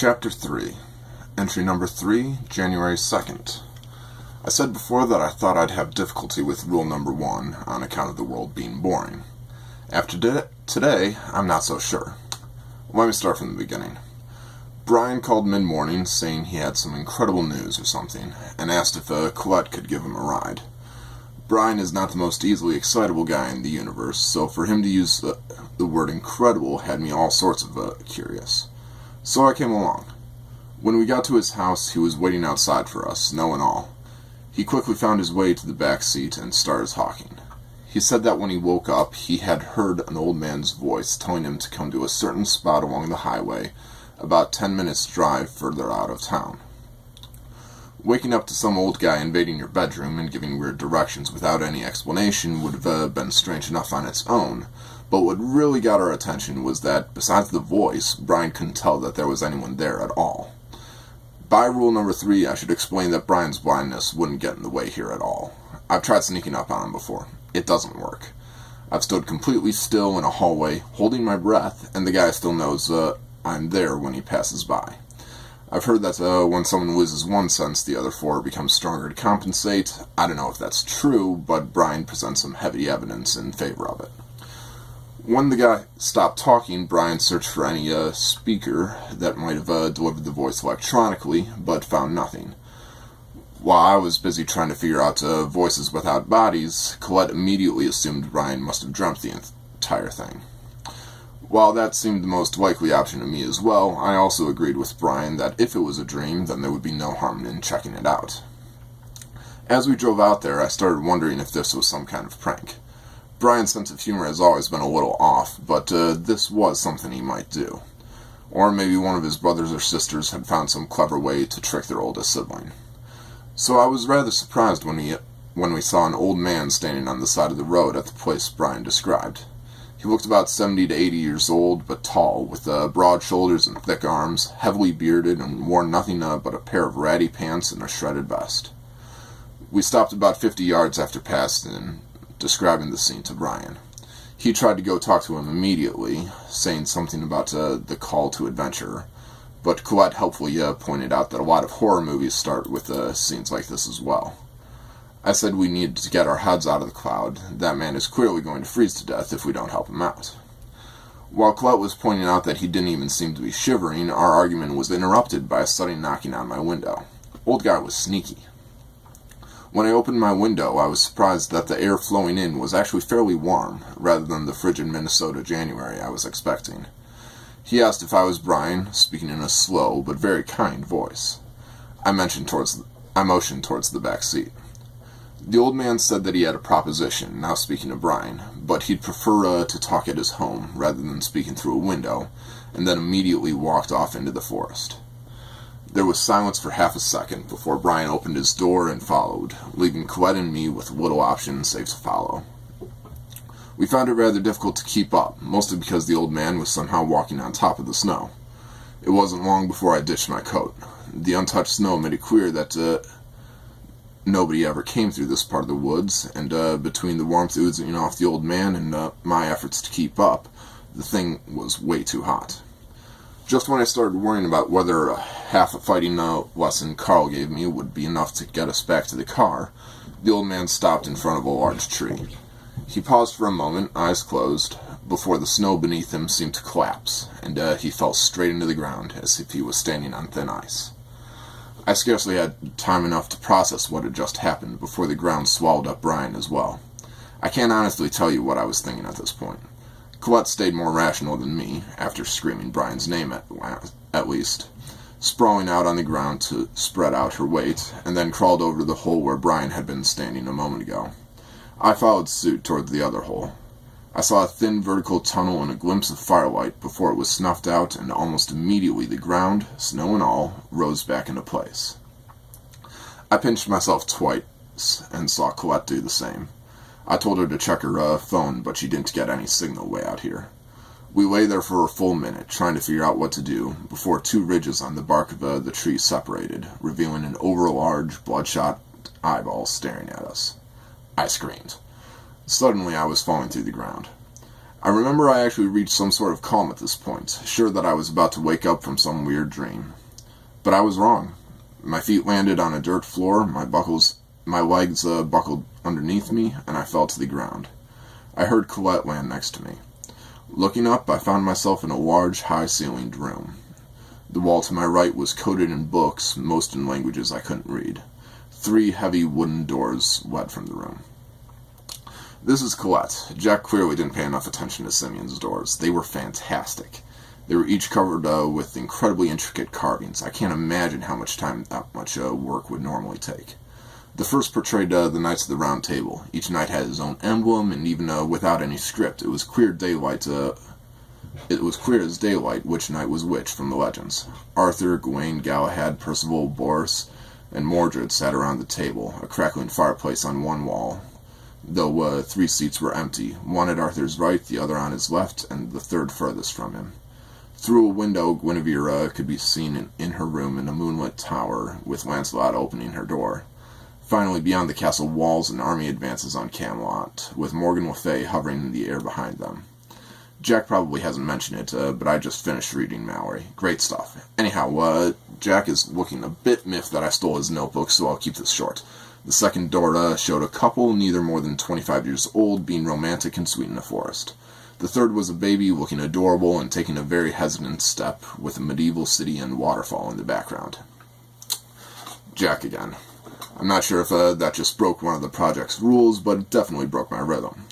Chapter 3, Entry Number 3, January 2nd. I said before that I thought I'd have difficulty with rule number 1 on account of the world being boring. After today, I'm not so sure. Let me start from the beginning. Brian called mid-morning saying he had some incredible news or something, and asked if Colette could give him a ride. Brian is not the most easily excitable guy in the universe, so for him to use the word incredible had me all sorts of curious. So I came along. When we got to his house, he was waiting outside for us, snow and all. He quickly found his way to the back seat and started talking. He said that when he woke up, he had heard an old man's voice telling him to come to a certain spot along the highway, about 10 minutes' drive further out of town. Waking up to some old guy invading your bedroom and giving weird directions without any explanation would have been strange enough on its own, but what really got our attention was that, besides the voice, Brian couldn't tell that there was anyone there at all. By rule number 3, I should explain that Brian's blindness wouldn't get in the way here at all. I've tried sneaking up on him before. It doesn't work. I've stood completely still in a hallway, holding my breath, and the guy still knows I'm there when he passes by. I've heard that when someone loses one sense, the other 4 become stronger to compensate. I don't know if that's true, but Brian presents some heavy evidence in favor of it. When the guy stopped talking, Brian searched for any speaker that might have delivered the voice electronically, but found nothing. While I was busy trying to figure out voices without bodies, Colette immediately assumed Brian must have dreamt the entire thing. While that seemed the most likely option to me as well, I also agreed with Brian that if it was a dream, then there would be no harm in checking it out. As we drove out there, I started wondering if this was some kind of prank. Brian's sense of humor has always been a little off, but this was something he might do. Or maybe one of his brothers or sisters had found some clever way to trick their oldest sibling. So I was rather surprised when we saw an old man standing on the side of the road at the place Brian described. He looked about 70 to 80 years old, but tall, with broad shoulders and thick arms, heavily bearded, and wore nothing but a pair of ratty pants and a shredded vest. We stopped about 50 yards after passing, describing the scene to Brian. He tried to go talk to him immediately, saying something about the call to adventure, but Colette helpfully pointed out that a lot of horror movies start with scenes like this as well. I said we needed to get our heads out of the cloud. That man is clearly going to freeze to death if we don't help him out. While Colette was pointing out that he didn't even seem to be shivering, our argument was interrupted by a sudden knocking on my window. Old guy was sneaky. When I opened my window, I was surprised that the air flowing in was actually fairly warm, rather than the frigid Minnesota January I was expecting. He asked if I was Brian, speaking in a slow but very kind voice. I motioned towards the back seat. The old man said that he had a proposition, now speaking to Brian, but he'd prefer to talk at his home rather than speaking through a window, and then immediately walked off into the forest. There was silence for half a second before Brian opened his door and followed, leaving Colette and me with little option save to follow. We found it rather difficult to keep up, mostly because the old man was somehow walking on top of the snow. It wasn't long before I ditched my coat. The untouched snow made it clear that nobody ever came through this part of the woods, and between the warmth oozing off the old man and my efforts to keep up, the thing was way too hot. Just when I started worrying about whether half a fighting lesson Carl gave me would be enough to get us back to the car, the old man stopped in front of a large tree. He paused for a moment, eyes closed, before the snow beneath him seemed to collapse, and he fell straight into the ground as if he was standing on thin ice. I scarcely had time enough to process what had just happened before the ground swallowed up Brian as well. I can't honestly tell you what I was thinking at this point. Colette stayed more rational than me, after screaming Brian's name at least, sprawling out on the ground to spread out her weight, and then crawled over to the hole where Brian had been standing a moment ago. I followed suit toward the other hole. I saw a thin vertical tunnel and a glimpse of firelight before it was snuffed out, and almost immediately the ground, snow and all, rose back into place. I pinched myself twice and saw Colette do the same. I told her to check her phone, but she didn't get any signal way out here. We lay there for a full minute, trying to figure out what to do, before 2 ridges on the bark of the tree separated, revealing an over-large, bloodshot eyeball staring at us. I screamed. Suddenly I was falling through the ground. I remember I actually reached some sort of calm at this point, sure that I was about to wake up from some weird dream. But I was wrong. My feet landed on a dirt floor, my legs buckled underneath me, and I fell to the ground. I heard Colette land next to me. Looking up, I found myself in a large, high-ceilinged room. The wall to my right was coated in books, most in languages I couldn't read. 3 heavy wooden doors led from the room. This is Colette. Jack clearly didn't pay enough attention to Simeon's doors. They were fantastic. They were each covered with incredibly intricate carvings. I can't imagine how much time that much work would normally take. The first portrayed the Knights of the Round Table. Each knight had his own emblem, and even without any script, it was clear as daylight which knight was which from the legends. Arthur, Gawain, Galahad, Percival, Boris, and Mordred sat around the table, a crackling fireplace on one wall, though 3 seats were empty, one at Arthur's right, the other on his left, and the third furthest from him. Through a window, Guinevere could be seen in her room in a moonlit tower, with Lancelot opening her door. Finally, beyond the castle walls, an army advances on Camelot, with Morgan Le Fay hovering in the air behind them. Jack probably hasn't mentioned it, but I just finished reading Mallory. Great stuff. Anyhow, Jack is looking a bit miffed that I stole his notebook, so I'll keep this short. The second door showed a couple, neither more than 25 years old, being romantic and sweet in a forest. The third was a baby looking adorable and taking a very hesitant step, with a medieval city and waterfall in the background. Jack again. I'm not sure if that just broke one of the project's rules, but it definitely broke my rhythm.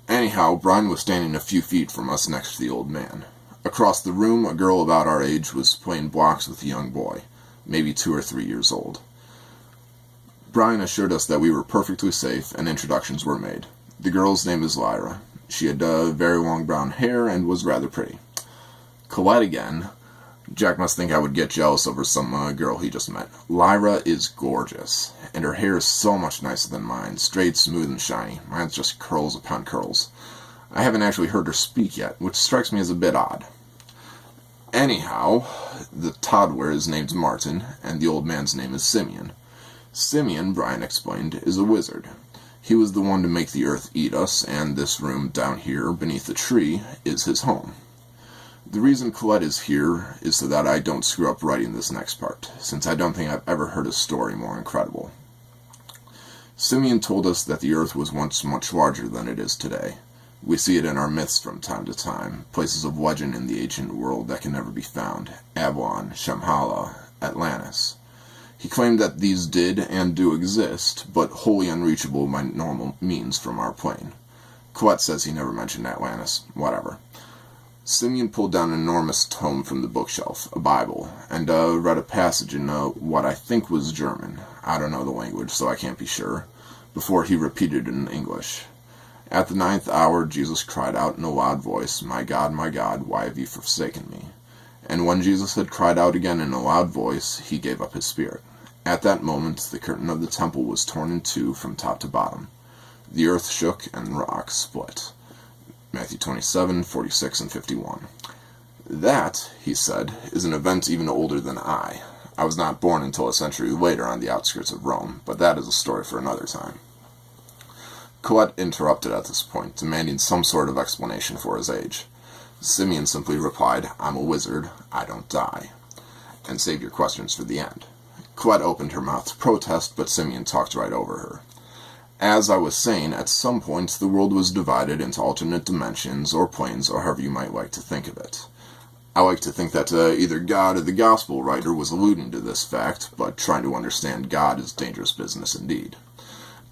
Anyhow, Brian was standing a few feet from us next to the old man. Across the room, a girl about our age was playing blocks with a young boy, maybe 2 or 3 years old. Brian assured us that we were perfectly safe, and introductions were made. The girl's name is Lyra. She had very long brown hair and was rather pretty. Colette again. Jack must think I would get jealous over some girl he just met. Lyra is gorgeous, and her hair is so much nicer than mine, straight, smooth, and shiny. Mine's just curls upon curls. I haven't actually heard her speak yet, which strikes me as a bit odd. Anyhow, the toddler is named Martin, and the old man's name is Simeon. Simeon, Brian explained, is a wizard. He was the one to make the earth eat us, and this room down here, beneath the tree, is his home. The reason Colette is here is so that I don't screw up writing this next part, since I don't think I've ever heard a story more incredible. Simeon told us that the earth was once much larger than it is today. We see it in our myths from time to time, places of legend in the ancient world that can never be found: Avalon, Shambhala, Atlantis. He claimed that these did and do exist, but wholly unreachable by normal means from our plane. Colette says he never mentioned Atlantis. Whatever. Simeon pulled down an enormous tome from the bookshelf, a Bible, and read a passage in what I think was German. I don't know the language, so I can't be sure, before he repeated it in English. At the 9th hour, Jesus cried out in a loud voice, my God, why have you forsaken me? And when Jesus had cried out again in a loud voice, he gave up his spirit. At that moment, the curtain of the temple was torn in two from top to bottom. The earth shook and rocks split. Matthew 27, 46, and 51. That, he said, is an event even older than I. I was not born until a century later on the outskirts of Rome, but that is a story for another time. Colette interrupted at this point, demanding some sort of explanation for his age. Simeon simply replied, I'm a wizard, I don't die. And save your questions for the end. Colette opened her mouth to protest, but Simeon talked right over her. As I was saying, at some point the world was divided into alternate dimensions, or planes, or however you might like to think of it. I like to think that either God or the gospel writer was alluding to this fact, but trying to understand God is dangerous business indeed.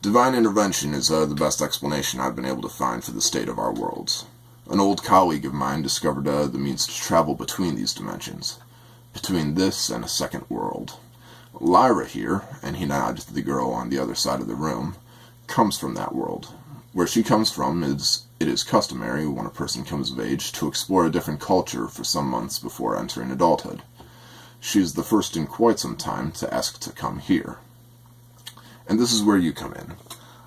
Divine intervention is the best explanation I've been able to find for the state of our worlds. An old colleague of mine discovered the means to travel between these dimensions, between this and a second world. Lyra here, and he nodded to the girl on the other side of the room, comes from that world. Where she comes from, it is customary, when a person comes of age, to explore a different culture for some months before entering adulthood. She is the first in quite some time to ask to come here. And this is where you come in.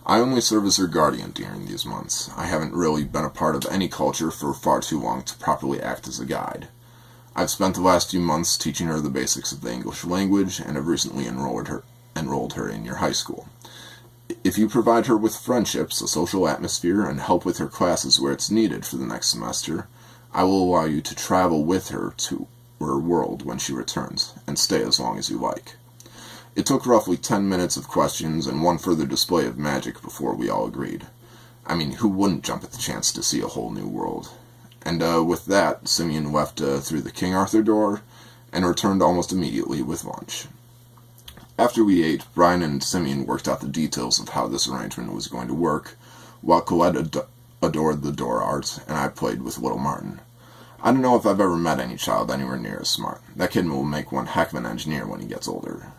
I only serve as her guardian during these months. I haven't really been a part of any culture for far too long to properly act as a guide. I've spent the last few months teaching her the basics of the English language, and have recently enrolled her in your high school. If you provide her with friendships, a social atmosphere, and help with her classes where it's needed for the next semester, I will allow you to travel with her to her world when she returns, and stay as long as you like. It took roughly 10 minutes of questions and one further display of magic before we all agreed. I mean, who wouldn't jump at the chance to see a whole new world? And with that, Simeon left through the King Arthur door and returned almost immediately with lunch. After we ate, Brian and Simeon worked out the details of how this arrangement was going to work, while Colette adored the door art, and I played with little Martin. I don't know if I've ever met any child anywhere near as smart. That kid will make one heck of an engineer when he gets older.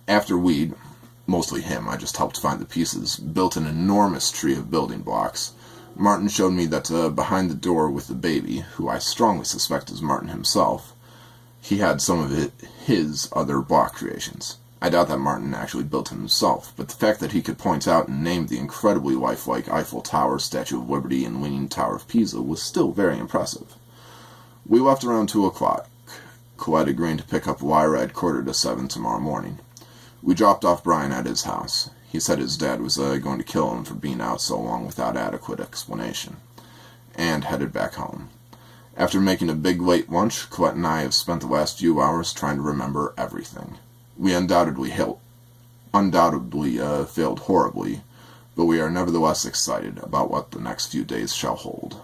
After we, mostly him, I just helped find the pieces, built an enormous tree of building blocks, Martin showed me that behind the door with the baby, who I strongly suspect is Martin himself, he had some of his other block creations. I doubt that Martin actually built him himself, but the fact that he could point out and name the incredibly lifelike Eiffel Tower, Statue of Liberty, and Leaning Tower of Pisa was still very impressive. We left around 2 o'clock, Colette agreeing to pick up Lyra at 6:45 tomorrow morning. We dropped off Brian at his house. He said his dad was going to kill him for being out so long without adequate explanation, and headed back home. After making a big late lunch, Colette and I have spent the last few hours trying to remember everything. We undoubtedly failed horribly, but we are nevertheless excited about what the next few days shall hold.